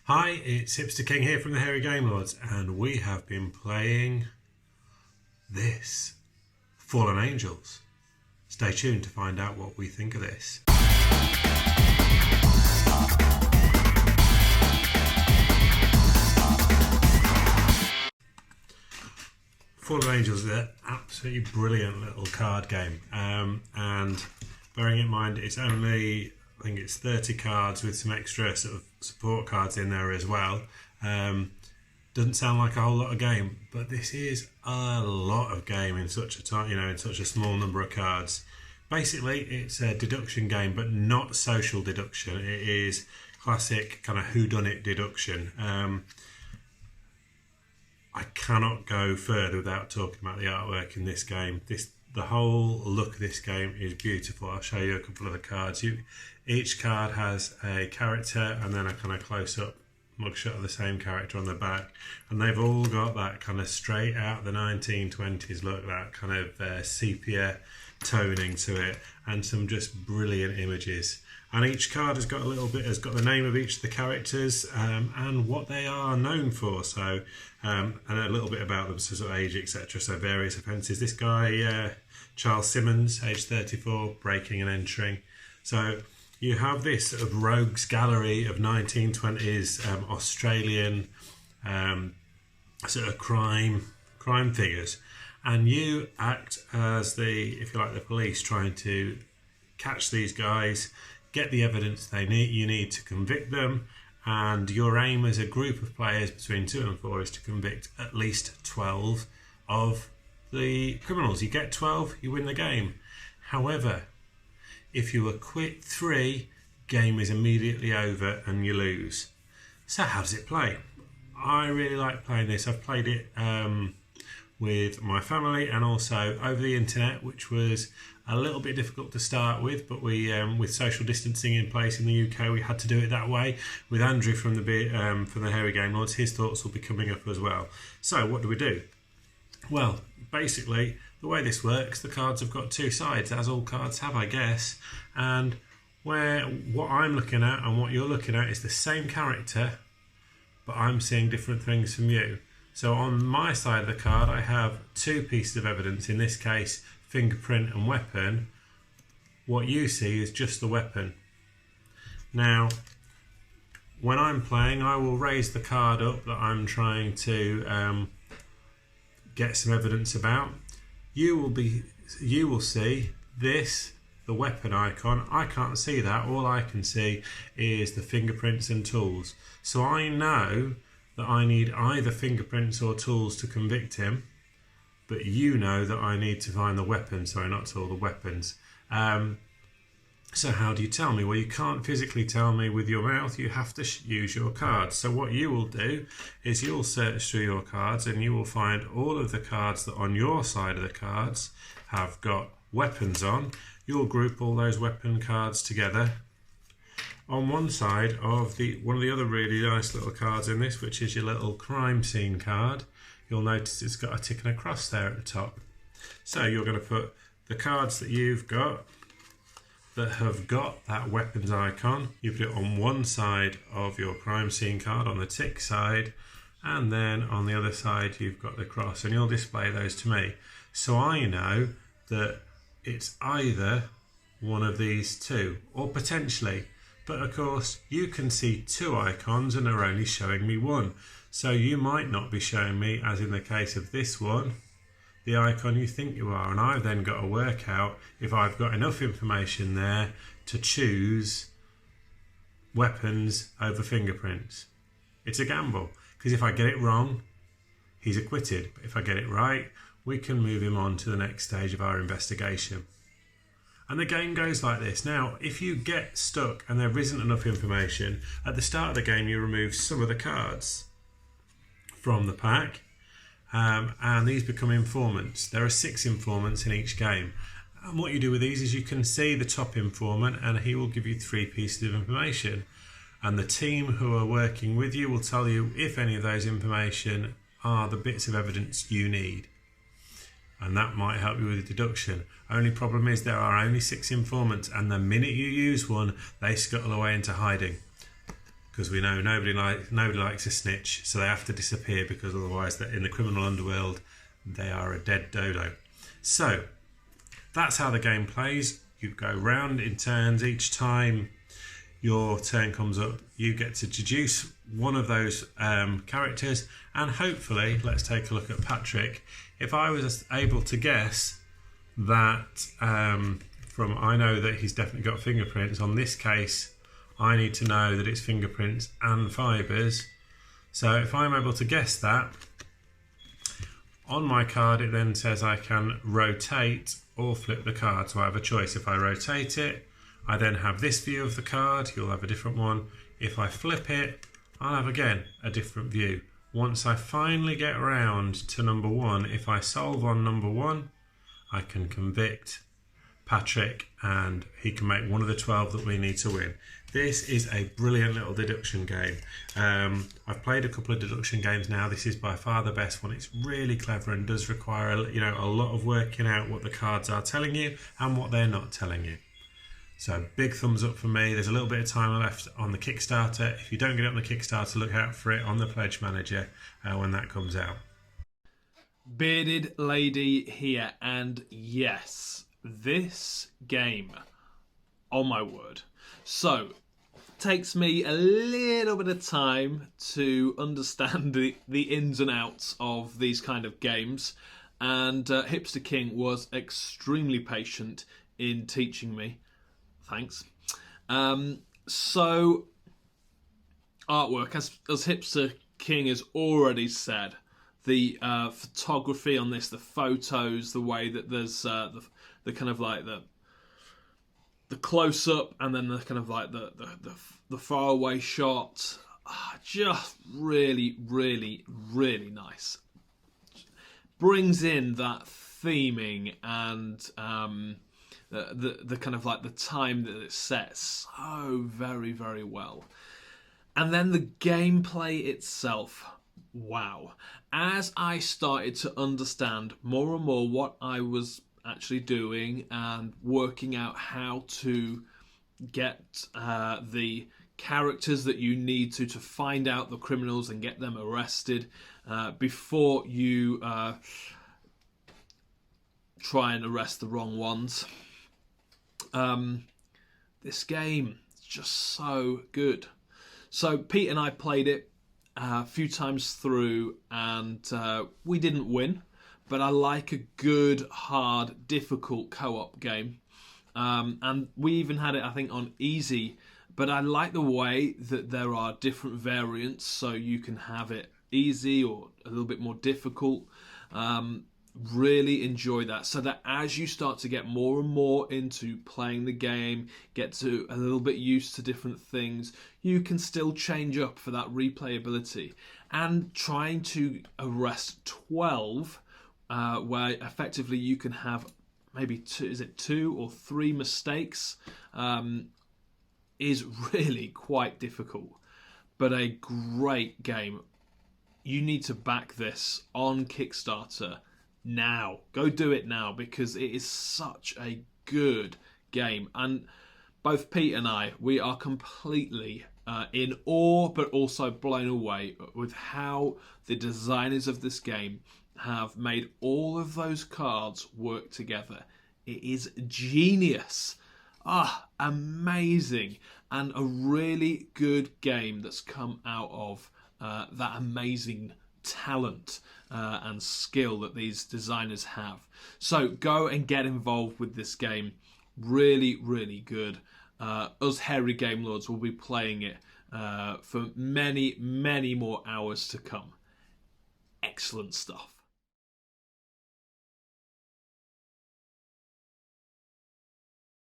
Hi, it's Hipster King here from the Hairy Game Lords, and we have been playing this, Fallen Angels. Stay tuned to find out what we think of this. Fallen Angels is an absolutely brilliant little card game, and bearing in mind it's only, I think it's 30 cards with some extra sort of support cards in there as well. Doesn't sound like a whole lot of game, but this is a lot of game in such a time, in such a small number of cards. Basically, it's a deduction game, but not social deduction. It is classic kind of whodunit deduction. I cannot go further without talking about the artwork in this game. The whole look of this game is beautiful. I'll show you a couple of the cards. Each card has a character and then a kind of close-up mugshot of the same character on the back, and they've all got that kind of straight out the 1920s look, that kind of sepia toning to it, and some just brilliant images. And each card has got the name of each of the characters and what they are known for. So and a little bit about them, so sort of age, etc. So various offences. This guy, Charles Simmons, age 34, breaking and entering. So you have this sort of rogues gallery of 1920s Australian sort of crime figures, and you act as if you like, the police, trying to catch these guys, get the evidence you need to convict them, and your aim as a group of players between 2 and 4 is to convict at least 12 of the criminals. You get 12, you win the game. However, if you acquit 3, game is immediately over and you lose. So how does it play? I really like playing this. I've played it with my family and also over the internet, which was a little bit difficult to start with, but we with social distancing in place in the UK, we had to do it that way. With Andrew from the Hairy Game Lords, his thoughts will be coming up as well. So what do? Well, basically, the way this works, the cards have got 2 sides, as all cards have, I guess, and what I'm looking at and what you're looking at is the same character, but I'm seeing different things from you. So on my side of the card, I have 2 pieces of evidence, in this case, fingerprint and weapon. What you see is just the weapon. Now, when I'm playing, I will raise the card up that I'm trying to get some evidence about. You will see this, the weapon icon. I can't see that. All I can see is the fingerprints and tools. So I know that I need either fingerprints or tools to convict him, but you know that I need to find the weapon. Sorry, not tools, the weapons. So how do you tell me? Well, you can't physically tell me with your mouth. You have to use your cards. So what you will do is you'll search through your cards and you will find all of the cards that on your side of the cards have got weapons on. You'll group all those weapon cards together. On one side of one of the other really nice little cards in this, which is your little crime scene card, you'll notice it's got a tick and a cross there at the top. So you're going to put the cards that you've got that have got that weapons icon, you put it on one side of your crime scene card, on the tick side, and then on the other side you've got the cross, and you'll display those to me. So I know that it's either one of these 2, or potentially, but of course you can see 2 icons and are only showing me 1. So you might not be showing me, as in the case of this one, the icon you think you are, and I've then got to work out if I've got enough information there to choose weapons over fingerprints. It's a gamble, because if I get it wrong, he's acquitted, but if I get it right, we can move him on to the next stage of our investigation. And the game goes like this. Now, if you get stuck and there isn't enough information, at the start of the game you remove some of the cards from the pack, and these become informants. There are 6 informants in each game, and what you do with these is you can see the top informant and he will give you 3 pieces of information, and the team who are working with you will tell you if any of those information are the bits of evidence you need, and that might help you with the deduction. Only problem is there are only 6 informants, and the minute you use one, they scuttle away into hiding. because we know nobody likes a snitch, so they have to disappear, because otherwise, in the criminal underworld, they are a dead dodo. So that's how the game plays. You go round in turns. Each time your turn comes up, you get to deduce one of those characters, and hopefully, let's take a look at Patrick. If I was able to guess that I know that he's definitely got fingerprints. On this case, I need to know that it's fingerprints and fibres. So if I'm able to guess that, on my card it then says I can rotate or flip the card. So I have a choice. If I rotate it, I then have this view of the card. You'll have a different one. If I flip it, I'll have again a different view. Once I finally get around to number 1, if I solve on number 1, I can convict Patrick and he can make one of the 12 that we need to win. This is a brilliant little deduction game. I've played a couple of deduction games now. This is by far the best one. It's really clever and does require a lot of working out what the cards are telling you and what they're not telling you. So big thumbs up for me. There's a little bit of time left on the Kickstarter. If you don't get it on the Kickstarter, look out for it on the Pledge Manager when that comes out. Bearded Lady here, and yes, this game, oh my word. So, takes me a little bit of time to understand the ins and outs of these kind of games, and Hipster King was extremely patient in teaching me. Thanks. So, artwork, as Hipster King has already said, the photography on this, the photos, the way that there's the kind of like the close up and then the kind of like the far away shot, just really, really, really nice. Brings in that theming and the kind of like the time that it sets so very, very well. And then the gameplay itself, wow. As I started to understand more and more what I was actually doing and working out how to get the characters that you need to find out the criminals and get them arrested before you try and arrest the wrong ones. This game is just so good. So Pete and I played it a few times through, and we didn't win, but I like a good, hard, difficult co-op game. And we even had it, I think, on easy, but I like the way that there are different variants, so you can have it easy or a little bit more difficult. Really enjoy that, so that as you start to get more and more into playing the game, get to a little bit used to different things, you can still change up for that replayability. And trying to arrest 12, where effectively you can have maybe two or three mistakes, is really quite difficult, but a great game. You need to back this on Kickstarter now. Go do it now, because it is such a good game. And both Pete and I, we are completely in awe, but also blown away with how the designers of this game have made all of those cards work together. It is genius. Amazing. And a really good game that's come out of that amazing talent and skill that these designers have. So go and get involved with this game. Really, really good. Us hairy game lords will be playing it for many, many more hours to come. Excellent stuff.